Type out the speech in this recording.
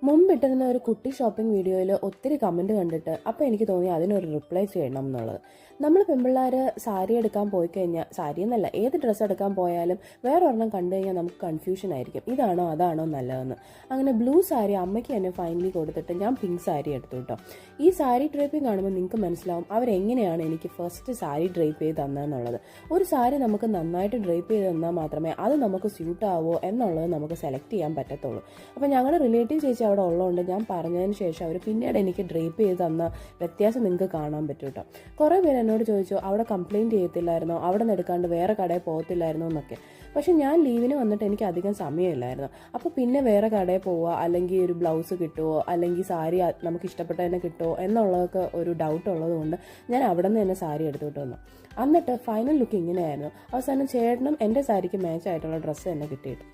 മുമ്പിട്ടിരുന്ന ഒരു കുട്ടി ഷോപ്പിംഗ് വീഡിയോയിൽ ഒത്തിരി കമൻറ്റ് കണ്ടിട്ട് അപ്പോൾ എനിക്ക് തോന്നി അതിനൊരു റിപ്ലൈ ചെയ്യണം എന്നുള്ളത്. നമ്മൾ പെൺപിള്ളേർ സാരി എടുക്കാൻ പോയി കഴിഞ്ഞാൽ, സാരി എന്നല്ല ഏത് ഡ്രസ്സ് എടുക്കാൻ പോയാലും വേറെ ഒരെണ്ണം കണ്ടു കഴിഞ്ഞാൽ നമുക്ക് കൺഫ്യൂഷൻ ആയിരിക്കും, ഇതാണോ അതാണോ നല്ലതെന്ന്. അങ്ങനെ ബ്ലൂ സാരി അമ്മയ്ക്ക് തന്നെ ഫൈനലി കൊടുത്തിട്ട് ഞാൻ പിങ്ക് സാരി എടുത്തു കേട്ടോ. ഈ സാരി ഡ്രൈപ്പിംഗ് കാണുമ്പോൾ നിങ്ങൾക്ക് മനസ്സിലാവും അവരെങ്ങനെയാണ് എനിക്ക് ഫസ്റ്റ് സാരി ഡ്രൈപ്പ് ചെയ്ത് തന്നതെന്നുള്ളത്. ഒരു സാരി നമുക്ക് നന്നായിട്ട് ഡ്രൈപ്പ് ചെയ്ത് തന്നാൽ മാത്രമേ അത് നമുക്ക് സ്യൂട്ട് ആവോ എന്നുള്ളത് നമുക്ക് സെലക്ട് ചെയ്യാൻ പറ്റത്തുള്ളൂ. അപ്പോൾ ഞങ്ങളുടെ റിലേറ്റീവ് ചേച്ചി അവിടെ ഉള്ളതുകൊണ്ട് ഞാൻ പറഞ്ഞതിന് ശേഷം അവർ പിന്നീട് എനിക്ക് ഡ്രൈപ്പ് ചെയ്ത് തന്ന വ്യത്യാസം നിങ്ങൾക്ക് കാണാൻ പറ്റും കേട്ടോ. കുറേ പേര് എന്നോട് ചോദിച്ചു അവിടെ കംപ്ലയിൻറ്റ് ചെയ്യത്തില്ലായിരുന്നോ, അവിടെ നിന്ന് എടുക്കാണ്ട് വേറെ കടയിൽ പോകത്തില്ലായിരുന്നോ എന്നൊക്കെ. പക്ഷെ ഞാൻ ലീവിന് വന്നിട്ട് എനിക്ക് അധികം സമയമില്ലായിരുന്നു. അപ്പോൾ പിന്നെ വേറെ കടയിൽ പോവുക, അല്ലെങ്കിൽ ഒരു ബ്ലൗസ് കിട്ടുമോ, അല്ലെങ്കിൽ സാരി നമുക്ക് ഇഷ്ടപ്പെട്ട തന്നെ കിട്ടുമോ എന്നുള്ളതൊക്കെ ഒരു ഡൗട്ട് ഉള്ളതുകൊണ്ട് ഞാൻ അവിടെ നിന്ന് തന്നെ സാരി എടുത്തിട്ട് വന്നു. എന്നിട്ട് ഫൈനൽ ലുക്ക് ഇങ്ങനെയായിരുന്നു. അവസാനം ചേട്ടനും എൻ്റെ സാരിക്ക് മാച്ച് ആയിട്ടുള്ള ഡ്രസ്സ് തന്നെ കിട്ടിയിട്ട്